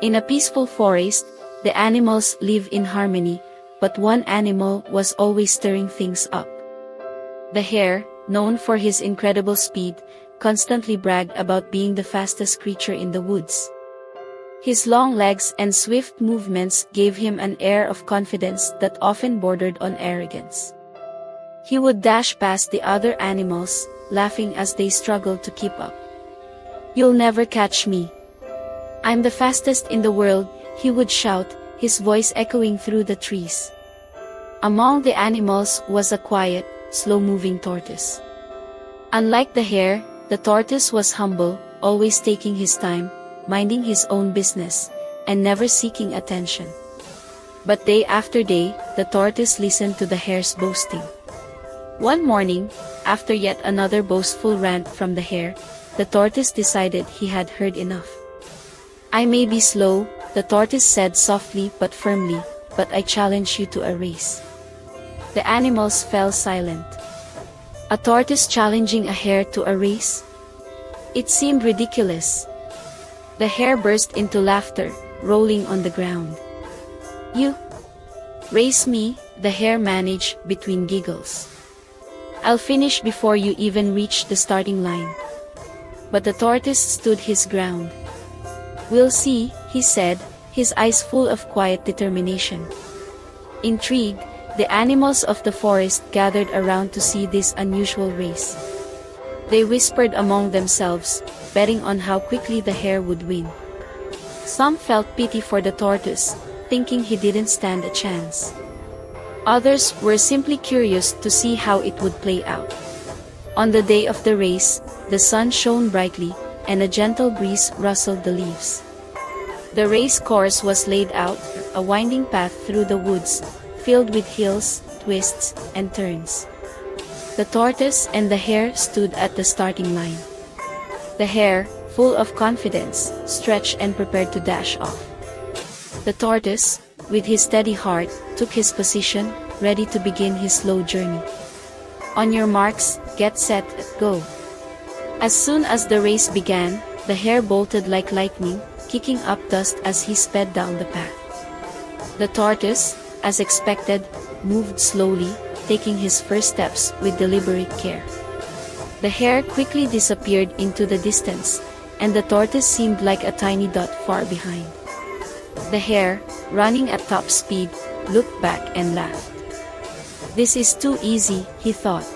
In a peaceful forest, the animals live in harmony, but one animal was always stirring things up. The hare, known for his incredible speed, constantly bragged about being the fastest creature in the woods. His long legs and swift movements gave him an air of confidence that often bordered on arrogance. He would dash past the other animals, laughing as they struggled to keep up. "You'll never catch me. I'm the fastest in the world," he would shout, his voice echoing through the trees. Among the animals was a quiet, slow-moving tortoise. Unlike the hare, the tortoise was humble, always taking his time, minding his own business, and never seeking attention. But day after day, the tortoise listened to the hare's boasting. One morning, after yet another boastful rant from the hare, the tortoise decided he had heard enough. "I may be slow," the tortoise said softly but firmly, "but I challenge you to a race." The animals fell silent. A tortoise challenging a hare to a race? It seemed ridiculous. The hare burst into laughter, rolling on the ground. "You race me?" the hare managed between giggles. "I'll finish before you even reach the starting line." But the tortoise stood his ground. "We'll see," he said, his eyes full of quiet determination. Intrigued, the animals of the forest gathered around to see this unusual race. They whispered among themselves, betting on how quickly the hare would win. Some felt pity for the tortoise, thinking he didn't stand a chance. Others were simply curious to see how it would play out. On the day of the race, the sun shone brightly, and a gentle breeze rustled the leaves. The race course was laid out, a winding path through the woods, filled with hills, twists, and turns. The tortoise and the hare stood at the starting line. The hare, full of confidence, stretched and prepared to dash off. The tortoise, with his steady heart, took his position, ready to begin his slow journey. "On your marks, get set, go." As soon as the race began, the hare bolted like lightning, kicking up dust as he sped down the path. The tortoise, as expected, moved slowly, taking his first steps with deliberate care. The hare quickly disappeared into the distance, and the tortoise seemed like a tiny dot far behind. The hare, running at top speed, looked back and laughed. "This is too easy," he thought.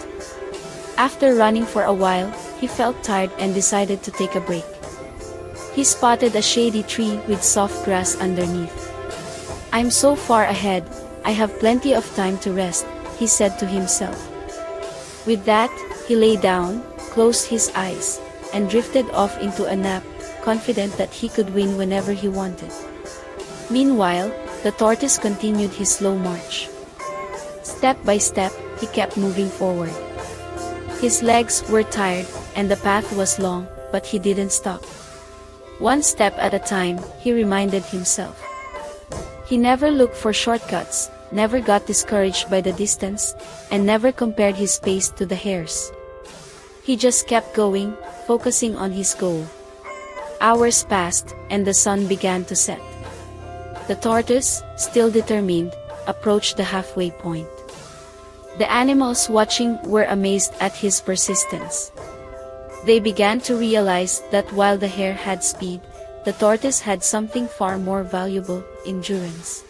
After running for a while, he felt tired and decided to take a break. He spotted a shady tree with soft grass underneath. "I'm so far ahead, I have plenty of time to rest," he said to himself. With that, he lay down, closed his eyes, and drifted off into a nap, confident that he could win whenever he wanted. Meanwhile, the tortoise continued his slow march. Step by step, he kept moving forward. His legs were tired, and the path was long, but he didn't stop. One step at a time, he reminded himself. He never looked for shortcuts, never got discouraged by the distance, and never compared his pace to the hare's. He just kept going, focusing on his goal. Hours passed, and the sun began to set. The tortoise, still determined, approached the halfway point. The animals watching were amazed at his persistence. They began to realize that while the hare had speed, the tortoise had something far more valuable, endurance.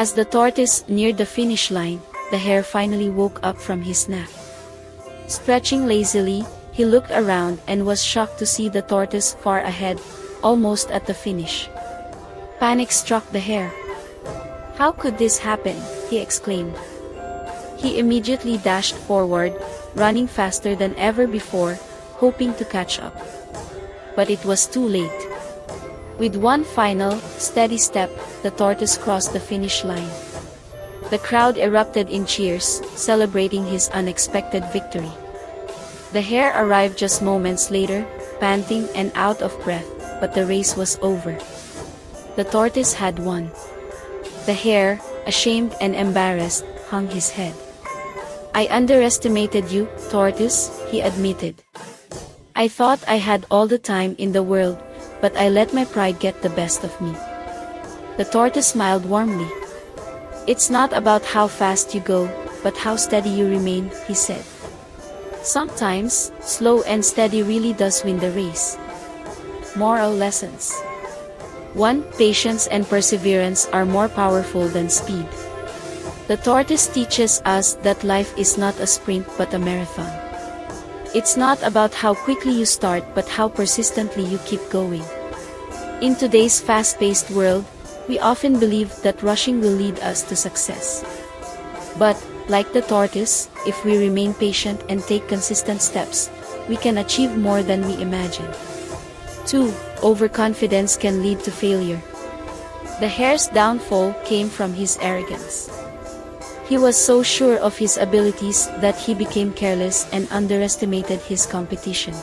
As the tortoise neared the finish line, the hare finally woke up from his nap. Stretching lazily, he looked around and was shocked to see the tortoise far ahead, almost at the finish. Panic struck the hare. "How could this happen?" he exclaimed. He immediately dashed forward, running faster than ever before, hoping to catch up. But it was too late. With one final, steady step, the tortoise crossed the finish line. The crowd erupted in cheers, celebrating his unexpected victory. The hare arrived just moments later, panting and out of breath, but the race was over. The tortoise had won. The hare, ashamed and embarrassed, hung his head. "I underestimated you, Tortoise," he admitted. "I thought I had all the time in the world, but I let my pride get the best of me. The tortoise smiled warmly. It's not about how fast you go, but how steady you remain, he said. Sometimes, slow and steady really does win the race. Moral lessons. 1. Patience and perseverance are more powerful than speed. The tortoise teaches us that life is not a sprint but a marathon. It's not about how quickly you start but how persistently you keep going. In today's fast-paced world, we often believe that rushing will lead us to success. But, like the tortoise, if we remain patient and take consistent steps, we can achieve more than we imagine. 2. Overconfidence can lead to failure. The hare's downfall came from his arrogance. He was so sure of his abilities that he became careless and underestimated his competition.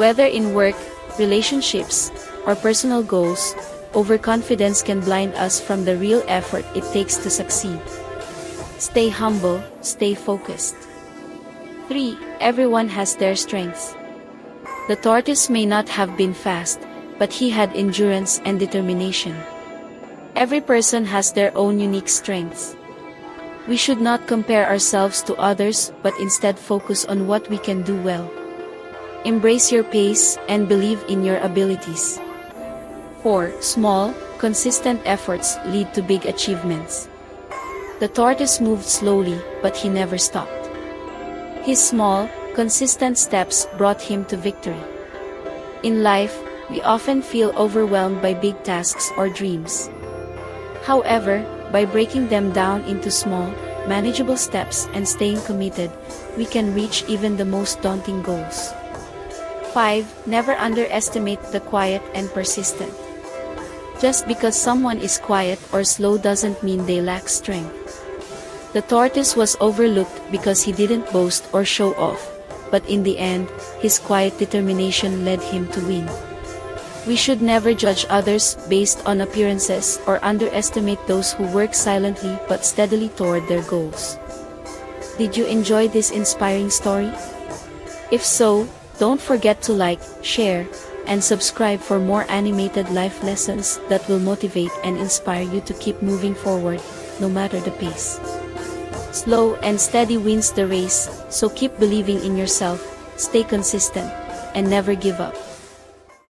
Whether in work, relationships, or personal goals, overconfidence can blind us from the real effort it takes to succeed. Stay humble, stay focused. 3. Everyone has their strengths. The tortoise may not have been fast, but he had endurance and determination. Every person has their own unique strengths. We should not compare ourselves to others but instead focus on what we can do well. Embrace your pace and believe in your abilities. 4. Small, consistent efforts lead to big achievements. The tortoise moved slowly, but he never stopped. His small, consistent steps brought him to victory. In life, we often feel overwhelmed by big tasks or dreams. However, by breaking them down into small, manageable steps and staying committed, we can reach even the most daunting goals. 5. Never underestimate the quiet and persistent. Just because someone is quiet or slow doesn't mean they lack strength. The tortoise was overlooked because he didn't boast or show off, but in the end, his quiet determination led him to win. We should never judge others based on appearances or underestimate those who work silently but steadily toward their goals. Did you enjoy this inspiring story? If so, don't forget to like, share, and subscribe for more animated life lessons that will motivate and inspire you to keep moving forward, no matter the pace. Slow and steady wins the race, so keep believing in yourself, stay consistent, and never give up.